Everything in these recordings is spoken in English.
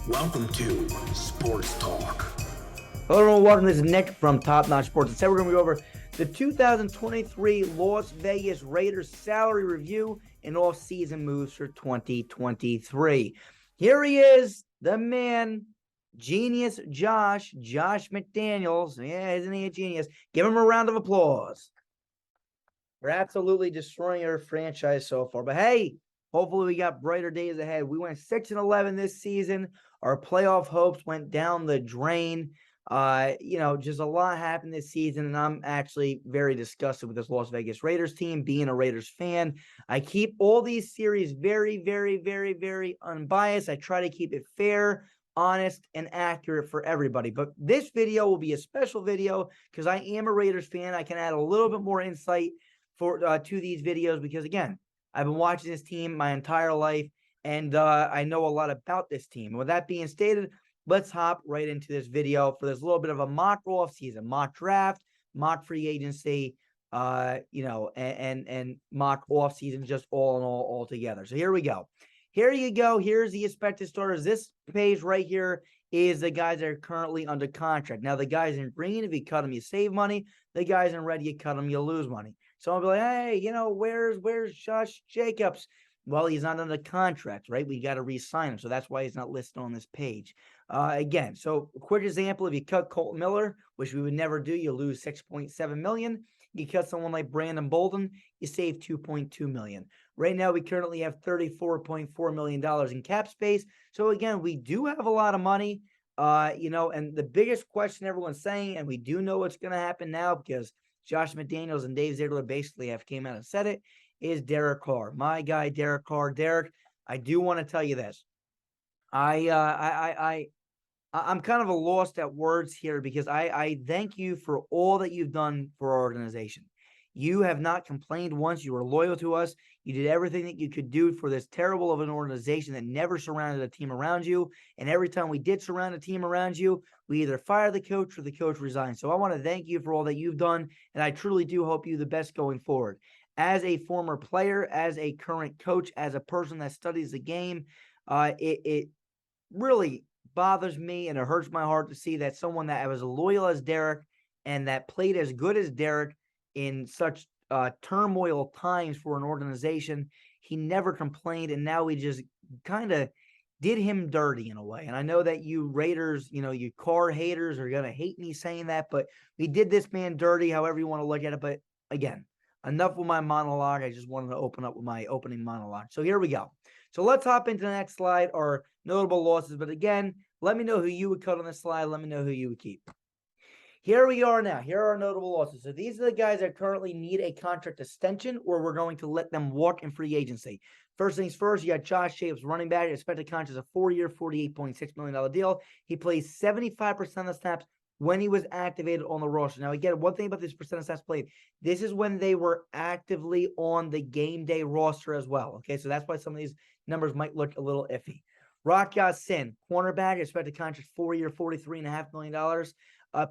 Welcome to Sports Talk. Hello everyone, welcome. This is Nick from Top Notch Sports. Today we're going to go over the 2023 Las Vegas Raiders salary review and off-season moves for 2023. Here he is, the man, genius Josh McDaniels. Yeah, isn't he a genius? Give him a round of applause. We're absolutely destroying our franchise so far. But hey, hopefully we got brighter days ahead. We went 6-11 this season. Our playoff hopes went down the drain. Just a lot happened this season, and I'm actually very disgusted with this Las Vegas Raiders team, being a Raiders fan. I keep all these series very, very, very, very unbiased. I try to keep it fair, honest, and accurate for everybody. But this video will be a special video because I am a Raiders fan. I can add a little bit more insight to these videos because, again, I've been watching this team my entire life, and I know a lot about this team. With that being stated, let's hop right into this video for this little bit of a mock offseason, mock draft, mock free agency, and mock offseason, just all in all together. So here we go. Here you go. Here's the expected starters. This page right here is the guys that are currently under contract. Now, the guys in green, if you cut them, you save money. The guys in red, you cut them, you lose money. So I'll be like, hey, where's Josh Jacobs? Well, he's not under contract, right? We got to re-sign him. So that's why he's not listed on this page. Again, so a quick example, if you cut Colton Miller, which we would never do, you lose $6.7 million. You cut someone like Brandon Bolden, you save $2.2 million. Right now, we currently have $34.4 million in cap space. So again, we do have a lot of money, and the biggest question everyone's saying, and we do know what's going to happen now because Josh McDaniels and Dave Ziegler basically have came out and said it, is Derek Carr. My guy, Derek Carr. Derek, I do want to tell you this. I'm kind of a lost at words here because I thank you for all that you've done for our organization. You have not complained once. You were loyal to us. You did everything that you could do for this terrible of an organization that never surrounded a team around you. And every time we did surround a team around you, we either fired the coach or the coach resigned. So I want to thank you for all that you've done. And I truly do hope you the best going forward. As a former player, as a current coach, as a person that studies the game, it really bothers me and it hurts my heart to see that someone that was as loyal as Derek and that played as good as Derek in such turmoil times for an organization, he never complained, and now we just kind of did him dirty in a way. And I know that you Raiders, you Carr haters are going to hate me saying that, but we did this man dirty, however you want to look at it. But again, enough with my monologue. I just wanted to open up with my opening monologue. So here we go. So let's hop into the next slide, our notable losses. But again, let me know who you would cut on this slide. Let me know who you would keep. Here we are now. Here are our notable losses. So these are the guys that currently need a contract extension or we're going to let them walk in free agency. First things first, you got Josh Jacobs, running back, expected contract is a 4-year, $48.6 million deal. He plays 75% of the snaps when he was activated on the roster. Now, again, one thing about this percent of snaps played, this is when they were actively on the game day roster as well. Okay, so that's why some of these numbers might look a little iffy. Rock Ya-Sin, cornerback, expected contract 4-year, $43.5 million.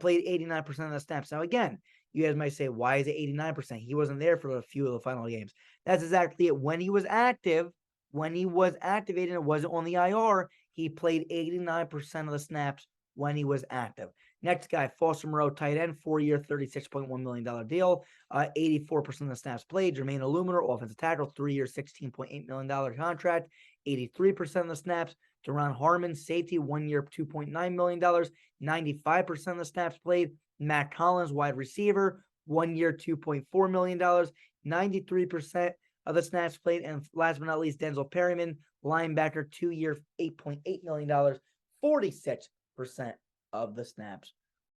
Played 89% of the snaps. Now, again, you guys might say, why is it 89%? He wasn't there for a few of the final games. That's exactly it. When he was active, when he was activated and wasn't on the IR, he played 89% of the snaps when he was active. Next guy, Foster Moreau, tight end, 4-year, $36.1 million deal, 84% of the snaps played. Jermaine Illuminor, offensive tackle, 3-year, $16.8 million contract, 83% of the snaps. Deron Harmon, safety, 1-year, $2.9 million, 95% of the snaps played. Matt Collins, wide receiver, 1-year, $2.4 million, 93% of the snaps played. And last but not least, Denzel Perryman, linebacker, 2-year, $8.8 million, 46% of the snaps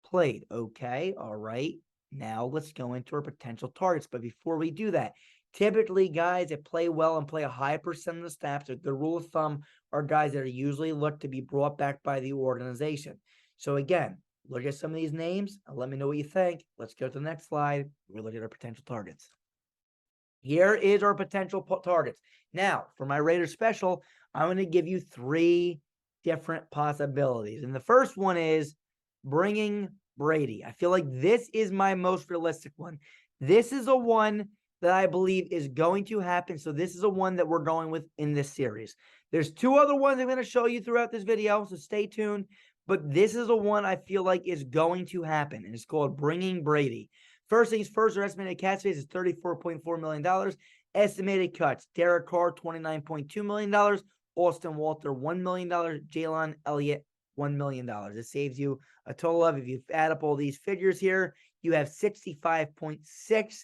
played. Okay, all right. Now let's go into our potential targets. But before we do that, typically guys that play well and play a high percent of the snaps, the rule of thumb, are guys that are usually looked to be brought back by the organization. So again, look at some of these names and let me know what you think. Let's go to the next slide. We look at our potential targets. Here is our potential targets. Now, for my Raiders special, I'm going to give you 3 different possibilities. And the first one is bringing Brady. I feel like this is my most realistic one. This is a one that I believe is going to happen. So this is a one that we're going with in this series. There's two other ones I'm going to show you throughout this video, so stay tuned. But this is a one I feel like is going to happen, and it's called Bringing Brady. First things first, our estimated cap space is $34.4 million. Estimated cuts, Derek Carr, $29.2 million. Austin Walter, $1 million. Jalen Elliott, $1 million. It saves you a total of, if you add up all these figures here, you have $65.6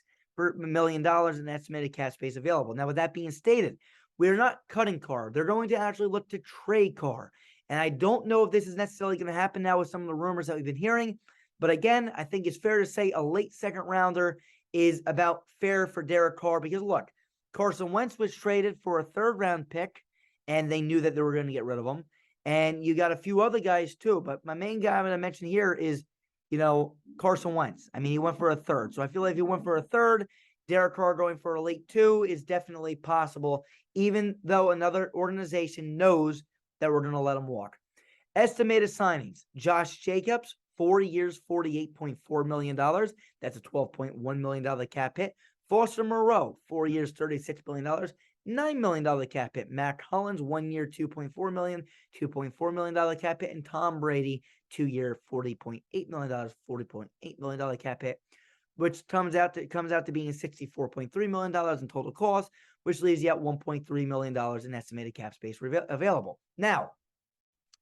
million in estimated cap space available. Now, with that being stated, we're not cutting Carr. They're going to actually look to trade Carr. And I don't know if this is necessarily going to happen now with some of the rumors that we've been hearing. But again, I think it's fair to say a late second rounder is about fair for Derek Carr, because look, Carson Wentz was traded for a third-round pick, and they knew that they were going to get rid of him. And you got a few other guys too, but my main guy I'm going to mention here is, Carson Wentz. I mean, he went for a third. So I feel like if he went for a third, Derek Carr going for a late 2 is definitely possible, even though another organization knows that we're going to let him walk. Estimated signings, Josh Jacobs, 4 years, $48.4 million. That's a $12.1 million cap hit. Foster Moreau, 4 years, $36 million. $9 million cap hit. Mac Hollins, 1 year, $2.4 million. $2.4 million cap hit. And Tom Brady, 2 year, $40.8 million. $40.8 million cap hit, which comes out to being $64.3 million in total cost, which leaves you at $1.3 million in estimated cap space available. Now,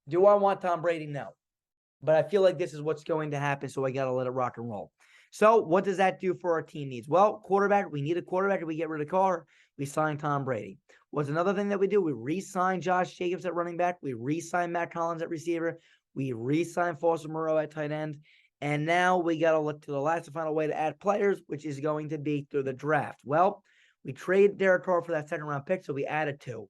do I want Tom Brady? No. But I feel like this is what's going to happen, so I got to let it rock and roll. So what does that do for our team needs? Well, quarterback, we need a quarterback. If we get rid of Carr, we sign Tom Brady. What's another thing that we do? We re-sign Josh Jacobs at running back. We re-sign Matt Collins at receiver. We re-sign Foster Moreau at tight end. And now we got to look to the last and final way to add players, which is going to be through the draft. Well, we trade Derek Carr for that second-round pick, so we added 2.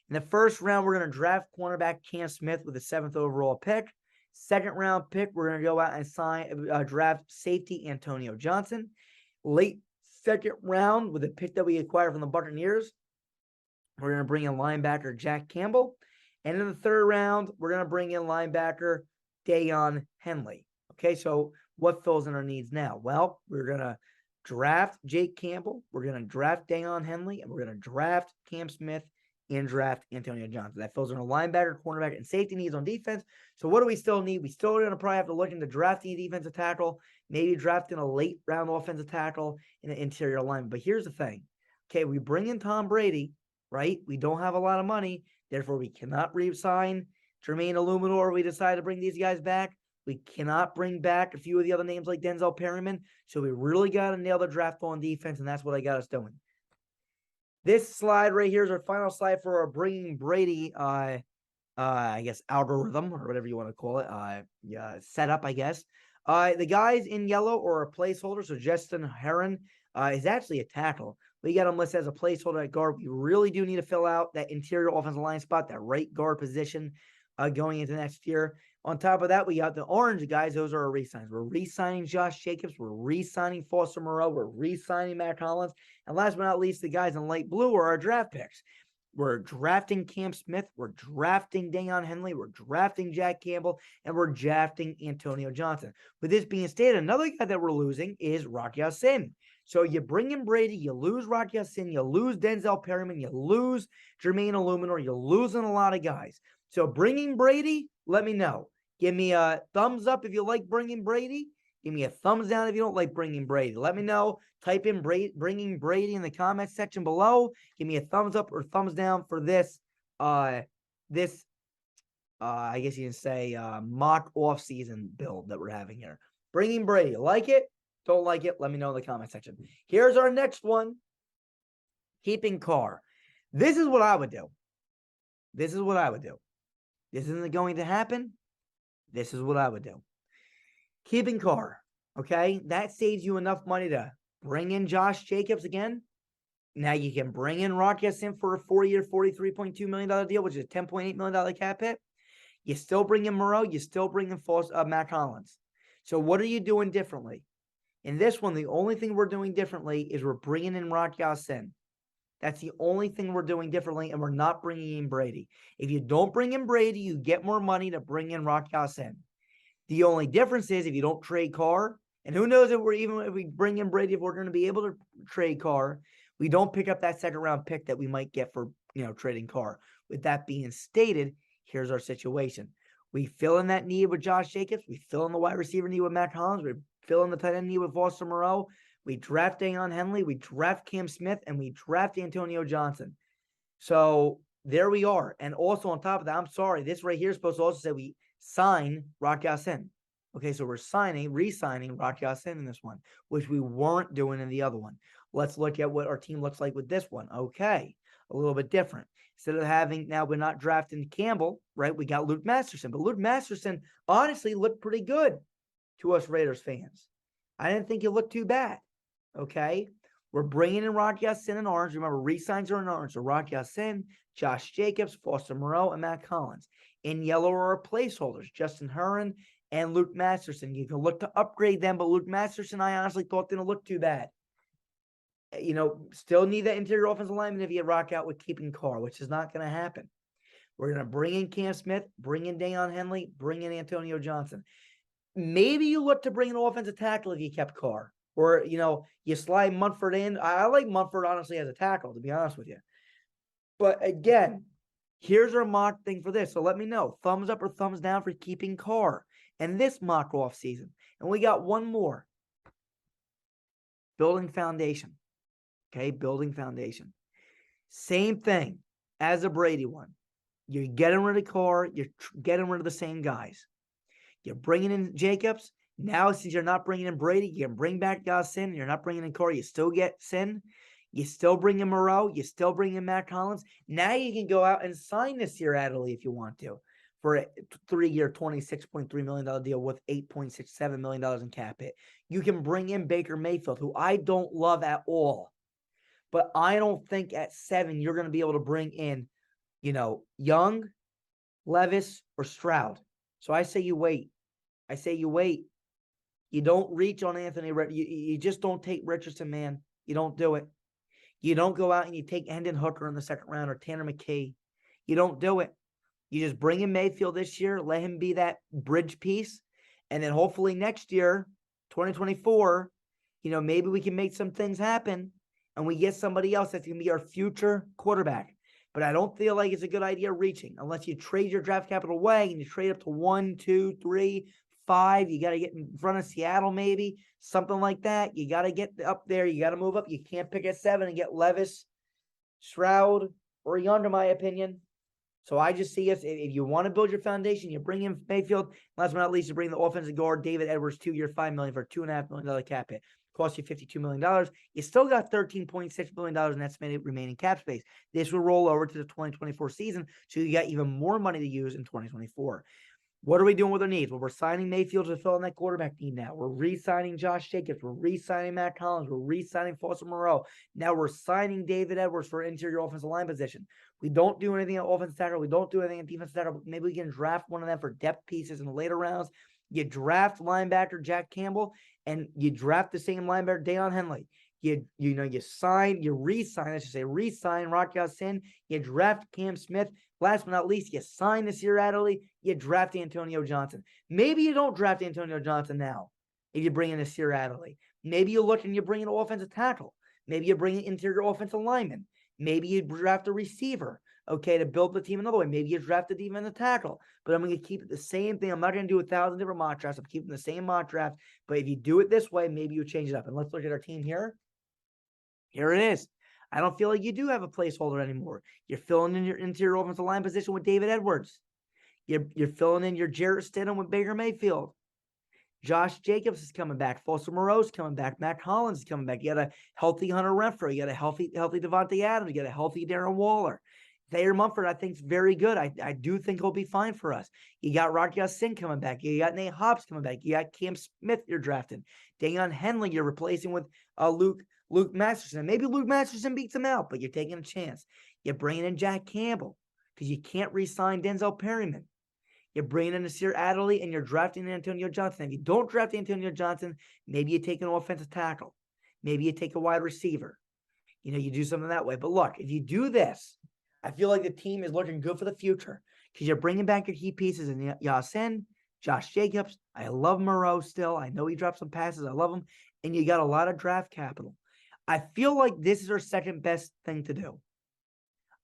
In the first round, we're going to draft cornerback Cam Smith with the 7th overall pick. Second-round pick, we're going to go out and draft safety Antonio Johnson. Late second round, with a pick that we acquired from the Buccaneers, we're going to bring in linebacker Jack Campbell. And in the third round, we're going to bring in linebacker Deion Henley. Okay, so what fills in our needs now? Well, we're going to draft Jake Campbell, we're going to draft Deion Henley, and we're going to draft Cam Smith and draft Antonio Johnson. That fills in our linebacker, cornerback, and safety needs on defense. So what do we still need? We still are going to probably have to look into drafting a defensive tackle, maybe drafting a late round offensive tackle in the interior line. But here's the thing. Okay, we bring in Tom Brady, right? We don't have a lot of money. Therefore, we cannot re-sign Jermaine Illuminor. We decide to bring these guys back. We cannot bring back a few of the other names like Denzel Perryman. So we really got to nail the draft on defense, and that's what I got us doing. This slide right here is our final slide for our Bringing Brady, I guess, algorithm, or whatever you want to call it, setup, I guess. The guys in yellow are a placeholder. So Justin Herron is actually a tackle. We got him listed as a placeholder at guard. We really do need to fill out that interior offensive line spot, that right guard position going into next year. On top of that, we got the orange guys. Those are our re-signs. We're re-signing Josh Jacobs. We're re-signing Foster Moreau. We're re-signing Matt Collins. And last but not least, the guys in light blue are our draft picks. We're drafting Cam Smith. We're drafting Deion Henley. We're drafting Jack Campbell. And we're drafting Antonio Johnson. With this being stated, another guy that we're losing is Rocky Ya-Sin. So you bring in Brady, you lose Rocky Ya-Sin, you lose Denzel Perryman, you lose Jermaine Illuminor, you're losing a lot of guys. So bringing Brady, let me know. Give me a thumbs up if you like bringing Brady. Give me a thumbs down if you don't like bringing Brady. Let me know. Type in bringing Brady in the comments section below. Give me a thumbs up or thumbs down for this. I guess you can say mock off-season build that we're having here. Bringing Brady. Like it? Don't like it? Let me know in the comment section. Here's our next one. Keeping Carr. This is what I would do. This is what I would do. This isn't going to happen. This is what I would do. Keeping Carr, okay? That saves you enough money to bring in Josh Jacobs again. Now you can bring in Rocky Ya-Sin for a 4-year, $43.2 million deal, which is a $10.8 million cap hit. You still bring in Moreau. You still bring in Matt Collins. So what are you doing differently? In this one, the only thing we're doing differently is we're bringing in Rocky Ya-Sin. That's the only thing we're doing differently, and we're not bringing in Brady. If you don't bring in Brady, you get more money to bring in Rocky Ya-Sin. The only difference is if you don't trade Carr, and who knows if we bring in Brady, if we're going to be able to trade Carr. We don't pick up that second round pick that we might get for, trading Carr. With that being stated, here's our situation. We fill in that need with Josh Jacobs. We fill in the wide receiver need with Matt Collins. We fill in the tight end need with Foster Moreau. We draft Dayon Henley. We draft Cam Smith, and we draft Antonio Johnson. So there we are. And also on top of that, I'm sorry, this right here is supposed to also say we sign Rock Ya-Sin. Okay, so we're re-signing Rock Ya-Sin in this one, which we weren't doing in the other one. Let's look at what our team looks like with this one. Okay, a little bit different. Instead of now we're not drafting Campbell, right? We got Luke Masterson. But Luke Masterson honestly looked pretty good to us Raiders fans. I didn't think it looked too bad. Okay, we're bringing in Rock Ya-Sin in orange. Remember, re-signs are in orange. So Rock Ya-Sin, Josh Jacobs, Foster Moreau, and Matt Collins. In yellow are our placeholders, Justin Herron and Luke Masterson. You can look to upgrade them, but Luke Masterson, I honestly thought didn't look too bad. Still need that interior offensive lineman if you rock out with keeping Carr, which is not going to happen. We're going to bring in Cam Smith, bring in Dayon Henley, bring in Antonio Johnson. Maybe you look to bring an offensive tackle if you kept Carr. Or, you slide Munford in. I like Munford, honestly, as a tackle, to be honest with you. But again, here's our mock thing for this. So let me know. Thumbs up or thumbs down for keeping Carr and this mock off season. And we got one more. Building foundation. Okay, building foundation. Same thing as a Brady one. You're getting rid of Carr. You're getting rid of the same guys. You're bringing in Jacobs. Now, since you're not bringing in Brady, you can bring back Ya-Sin. You're not bringing in Carr. You still get Sin. You still bring in Moreau. You still bring in Matt Collins. Now you can go out and sign this year Adderley if you want to for a 3-year, $26.3 million deal with $8.67 million in cap hit. You can bring in Baker Mayfield, who I don't love at all. But I don't think at 7 you're going to be able to bring in, Young, Levis, or Stroud. So I say you wait. You don't reach on Anthony. You just don't take Richardson, man. You don't do it. You don't go out and you take Hendon Hooker in the second round or Tanner McKee. You don't do it. You just bring in Mayfield this year, let him be that bridge piece, and then hopefully next year, 2024, maybe we can make some things happen and we get somebody else that's going to be our future quarterback. But I don't feel like it's a good idea reaching unless you trade your draft capital away and you trade up to 1, 2, 3, 5. You got to get in front of Seattle, maybe something like that. You got to get up there. You got to move up. You can't pick at 7 and get Levis, Stroud, or Young, in my opinion. So I just see if you want to build your foundation, you bring in Mayfield. Last but not least, you bring the offensive guard David Edwards, 2-year, $5 million for a $2.5 million cap hit. Cost you $52 million. You still got $13.6 million in estimated remaining cap space. This will roll over to the 2024 season, so you got even more money to use in 2024. What are we doing with our needs? Well, we're signing Mayfield to fill in that quarterback need now. We're re-signing Josh Jacobs. We're re-signing Matt Collins. We're re-signing Foster Moreau. Now we're signing David Edwards for interior offensive line position. We don't do anything at offensive tackle. We don't do anything at defensive tackle. Maybe we can draft one of them for depth pieces in the later rounds. You draft linebacker Jack Campbell, and you draft the same linebacker Dayon Henley. You re-sign Rock Ya-Sin. You draft Cam Smith. Last but not least, you sign this year Adderley. You draft Antonio Johnson. Maybe you don't draft Antonio Johnson now if you bring in a Nasir Adderley. Maybe you look and you bring in an offensive tackle. Maybe you bring in interior offensive lineman. Maybe you draft a receiver, to build the team another way. Maybe you draft a defensive tackle. But I'm going to keep it the same thing. I'm not going to do 1,000 different mock drafts. I'm keeping the same mock draft. But if you do it this way, maybe you change it up. And let's look at our team here. Here it is. I don't feel like you do have a placeholder anymore. You're filling in your interior offensive line position with David Edwards. You're filling in your Jarrett Stidham with Baker Mayfield. Josh Jacobs is coming back. Foster Moreau's coming back. Matt Collins is coming back. You got a healthy Hunter Renfrow. You got a healthy Devontae Adams. You got a healthy Darren Waller. Thayer Mumford, I think, is very good. I do think he'll be fine for us. You got Rock Ya-Sin coming back. You got Nate Hobbs coming back. You got Cam Smith you're drafting. Dayon Henley you're replacing with Luke Masterson. Maybe Luke Masterson beats him out, but you're taking a chance. You're bringing in Jack Campbell because you can't re-sign Denzel Perryman. You're bringing in Nasir Adderley, and you're drafting Antonio Johnson. If you don't draft Antonio Johnson, maybe you take an offensive tackle. Maybe you take a wide receiver. You do something that way. But look, if you do this, I feel like the team is looking good for the future because you're bringing back your key pieces in Ya-Sin, Josh Jacobs. I love Moreau still. I know he dropped some passes. I love him. And you got a lot of draft capital. I feel like this is our second best thing to do.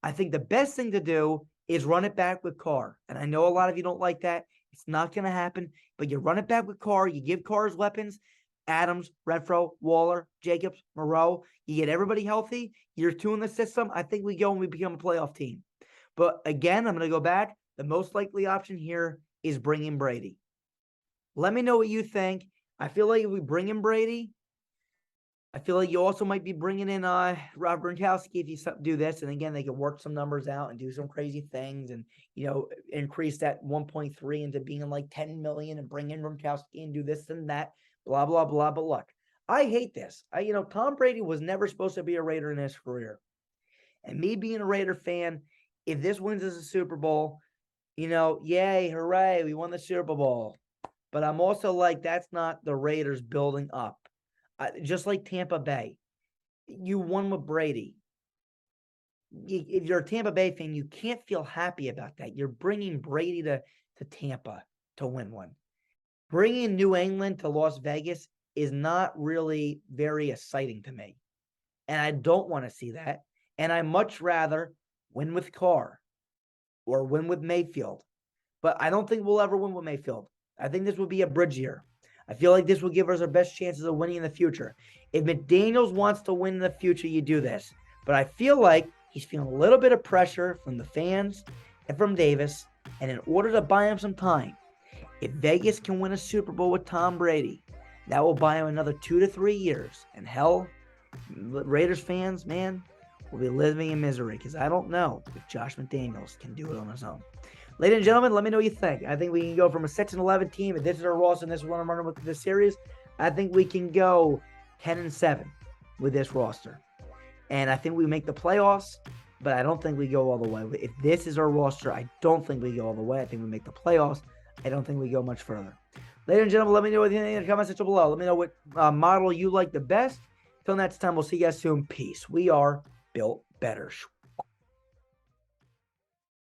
I think the best thing to do is run it back with Carr. And I know a lot of you don't like that. It's not going to happen. But you run it back with Carr. You give Carr his weapons. Adams, Renfro, Waller, Jacobs, Moreau. You get everybody healthy. You're 2 in the system. I think we go and we become a playoff team. But again, I'm going to go back. The most likely option here is bringing Brady. Let me know what you think. I feel like if we bring in Brady, I feel like you also might be bringing in Rob Gronkowski if you do this. And again, they can work some numbers out and do some crazy things and, increase that 1.3 into being like 10 million and bring in Gronkowski and do this and that, blah, blah, blah. But look, I hate this. Tom Brady was never supposed to be a Raider in his career. And me being a Raider fan, if this wins us a Super Bowl, yay, hooray, we won the Super Bowl. But I'm also like, that's not the Raiders building up. Just like Tampa Bay, you won with Brady. If you're a Tampa Bay fan, you can't feel happy about that. You're bringing Brady to Tampa to win one. Bringing New England to Las Vegas is not really very exciting to me. And I don't want to see that. And I much rather win with Carr or win with Mayfield. But I don't think we'll ever win with Mayfield. I think this will be a bridge year. I feel like this will give us our best chances of winning in the future. If McDaniels wants to win in the future, you do this. But I feel like he's feeling a little bit of pressure from the fans and from Davis. And in order to buy him some time, if Vegas can win a Super Bowl with Tom Brady, that will buy him another 2 to 3 years. And hell, Raiders fans, man, will be living in misery because I don't know if Josh McDaniels can do it on his own. Ladies and gentlemen, let me know what you think. I think we can go from a 6-11 team, if this is our roster and this is what I'm running with this series, I think we can go 10-7 with this roster. And I think we make the playoffs, but I don't think we go all the way. If this is our roster, I don't think we go all the way. I think we make the playoffs. I don't think we go much further. Ladies and gentlemen, let me know what you think in the comment section below. Let me know what model you like the best. Till next time, we'll see you guys soon. Peace. We are built better.